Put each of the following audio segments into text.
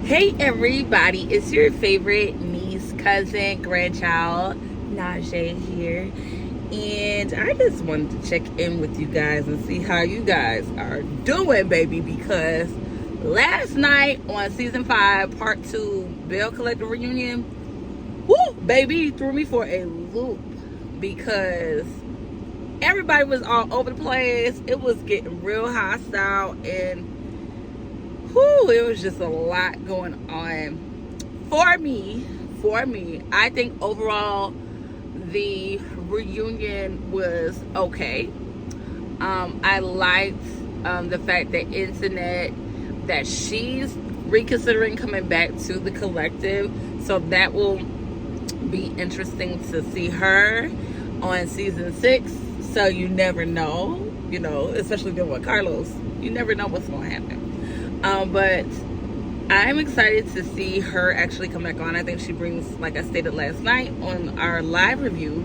Hey everybody, it's your favorite niece, cousin, grandchild, Najee here. And I just wanted to check in with you guys and see how you guys are doing, baby, because last night on season 5, part 2, Belle Collective Reunion, woo, baby, threw me for a loop because everybody was all over the place. It was getting real hostile and whew, it was just a lot going on for me. I think overall the reunion was okay. I liked the fact that Internet, that she's reconsidering coming back to the collective, so that will be interesting to see her on season 6. So you never know, especially doing with Carlos, you never know what's going to happen. But I'm excited to see her actually come back on. I think she brings, like I stated last night on our live review,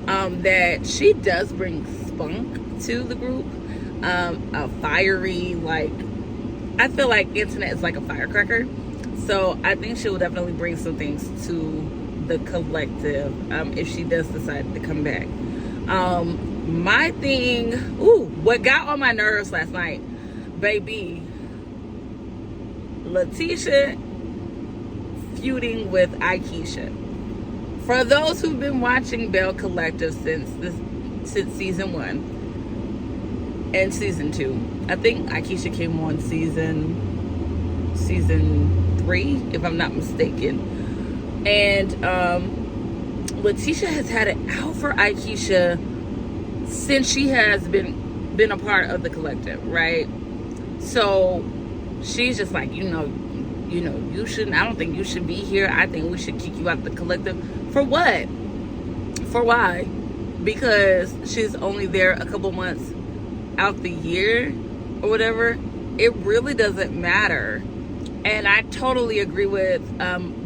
that she does bring spunk to the group. A fiery, I feel like Internet is like a firecracker. So I think she will definitely bring some things to the collective if she does decide to come back. My thing, what got on my nerves last night, baby, Latisha feuding with Akeisha. For those who've been watching Belle Collective since season 1 and season 2, I think Akeisha came on season 3, if I'm not mistaken. And Latisha has had it out for Akeisha since she has been a part of the collective, right? So she's just like, you shouldn't, I don't think you should be here. I think we should kick you out of the collective. For what? For why? Because she's only there a couple months out the year or whatever. It really doesn't matter. And I totally agree with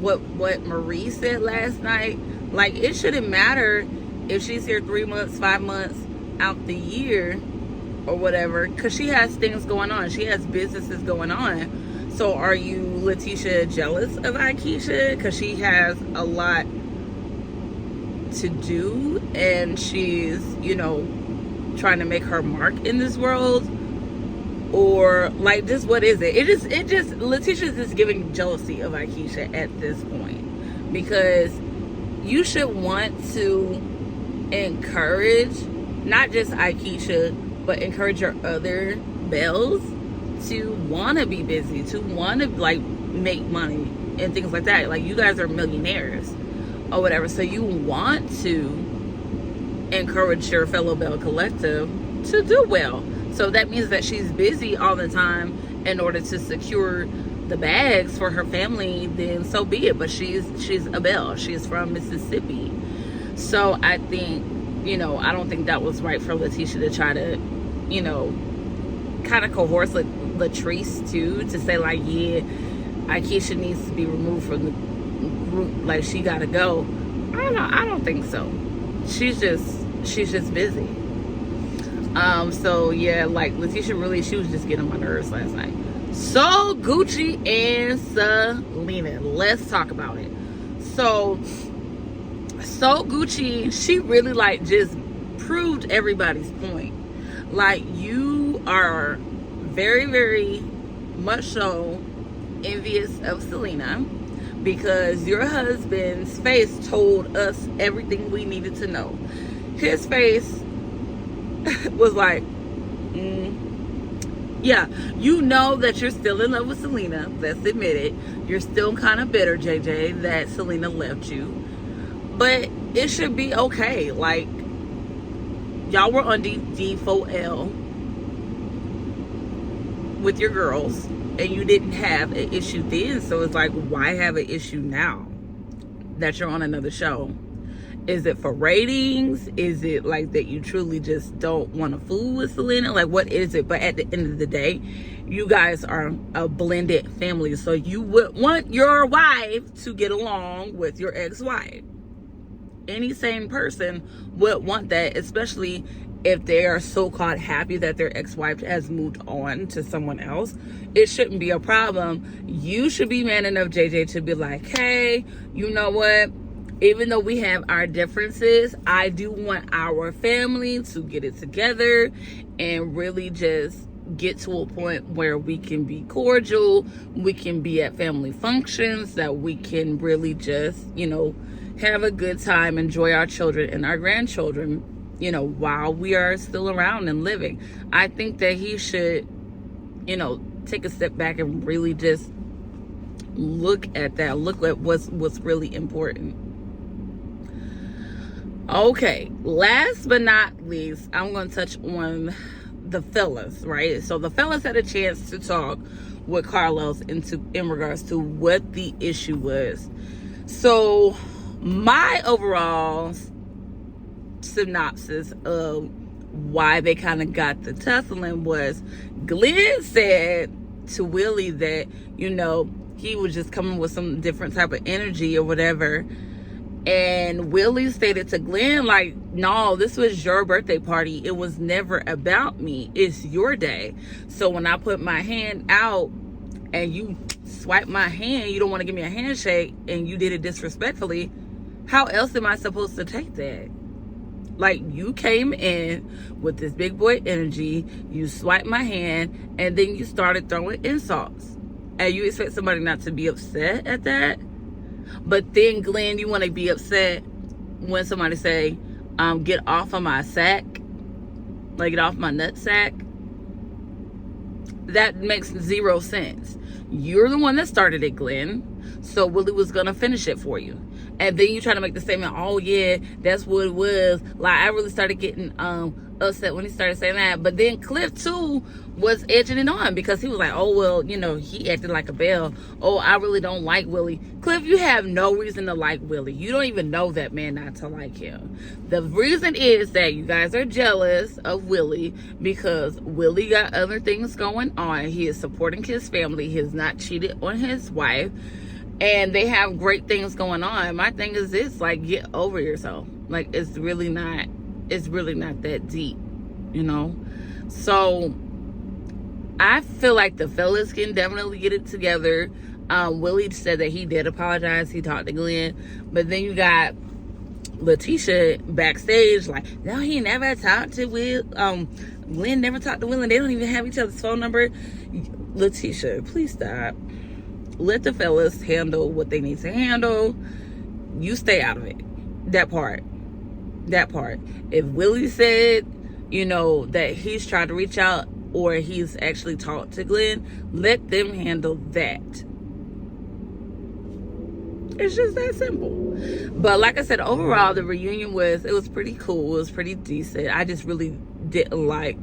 what Marie said last night. Like, it shouldn't matter if she's here 3 months, 5 months out the year or whatever, because she has things going on. She has businesses going on. So are you, Latisha, jealous of Akeisha because she has a lot to do and she's, trying to make her mark in this world? Or just what is it? It just Latisha's just giving jealousy of Akeisha at this point, because you should want to encourage not just Akeisha, but encourage your other Belles to want to be busy, to want to make money and things like that. Like, you guys are millionaires or whatever, so you want to encourage your fellow Belle Collective to do well. So that means that she's busy all the time in order to secure the bags for her family, then so be it. But she's a Belle. She's from Mississippi. So I think, I don't think that was right for Latisha to try to, kind of coerce Latrice too, to say yeah, Akeisha needs to be removed from the group, she gotta go. I don't think so. She's just busy. So yeah, Latisha really, she was just getting on my nerves last night. So Gucci and Selena, let's talk about it. So Gucci, she really just proved everybody's point. You are very, very much so envious of Selena because your husband's face told us everything we needed to know. His face was yeah, that you're still in love with Selena. Let's admit it. You're still kind of bitter, JJ, that Selena left you. But it should be okay. Y'all were on D4L with your girls, and you didn't have an issue then. So it's why have an issue now that you're on another show? Is it for ratings? Is it that you truly just don't want to fool with Selena? What is it? But at the end of the day, you guys are a blended family. So you would want your wife to get along with your ex-wife. Any sane person would want that, especially if they are so-called happy that their ex-wife has moved on to someone else, it shouldn't be a problem. You should be man enough, JJ, to be like, hey, you know what? Even though we have our differences, I do want our family to get it together and really just get to a point where we can be cordial, we can be at family functions, that we can really just, have a good time, enjoy our children and our grandchildren, while we are still around and living. I think that he should, take a step back and really just look at that, look at what's really important. Okay, last but not least, I'm going to touch on the fellas, right? So the fellas had a chance to talk with Carlos in regards to what the issue was. So my overall synopsis of why they kind of got the tussling was Glenn said to Willie that, he was just coming with some different type of energy or whatever. And Willie stated to Glenn, like, no, this was your birthday party. It was never about me. It's your day. So when I put my hand out and you swipe my hand, you don't want to give me a handshake, and you did it disrespectfully, how else am I supposed to take that? Like, you came in with this big boy energy, you swiped my hand, and then you started throwing insults. And you expect somebody not to be upset at that? But then, Glenn, you want to be upset when somebody say, get off of my sack, like, get off my nut sack? That makes zero sense. You're the one that started it, Glenn. So Willie was going to finish it for you. And then you try to make the statement, oh, yeah, that's what it was. Like, I really started getting upset when he started saying that. But then Cliff, too, was edging it on because he was like, oh, well, he acted like a Belle. Oh, I really don't like Willie. Cliff, you have no reason to like Willie. You don't even know that man not to like him. The reason is that you guys are jealous of Willie because Willie got other things going on. He is supporting his family. He has not cheated on his wife. And they have great things going on. My thing is this, like, get over yourself. Like, it's really not that deep, So I feel like the fellas can definitely get it together. Willie said that he did apologize. He talked to Glenn. But then you got Latisha backstage, like, no, he never talked to Will. Glenn never talked to Will, and they don't even have each other's phone number. Latisha, please stop. Let the fellas handle what they need to handle. You stay out of it. That part. If Willie said, that he's tried to reach out or he's actually talked to Glenn, let them handle that. It's just that simple. But like I said, overall, the reunion was pretty cool. It was pretty decent. I just really didn't like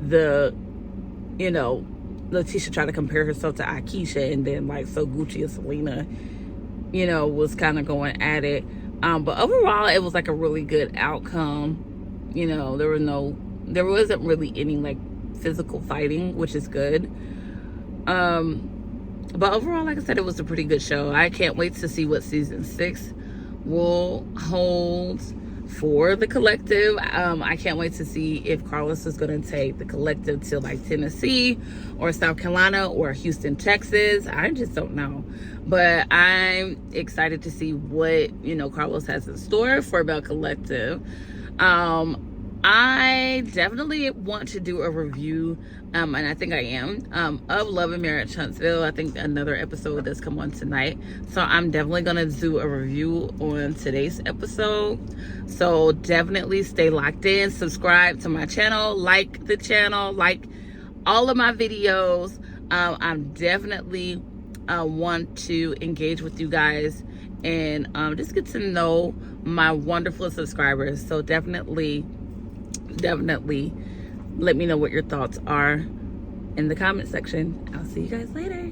the, Latisha tried to compare herself to Akeisha, and then like so Gucci and Selena, was kind of going at it. But overall, it was like a really good outcome. There wasn't really any like physical fighting, which is good. But overall, like I said, it was a pretty good show. I can't wait to see what season 6 will hold for the collective. I can't wait to see if Carlos is going to take the collective to like Tennessee or South Carolina or Houston, Texas. I just don't know. But I'm excited to see what, Carlos has in store for Belle Collective. I definitely want to do a review, and I think I am, of Love and Marriage Huntsville. I think another episode does come on tonight. So I'm definitely going to do a review on today's episode. So definitely stay locked in. Subscribe to my channel. Like the channel. Like all of my videos. I'm definitely want to engage with you guys and just get to know my wonderful subscribers. So definitely let me know what your thoughts are in the comment section. I'll see you guys later.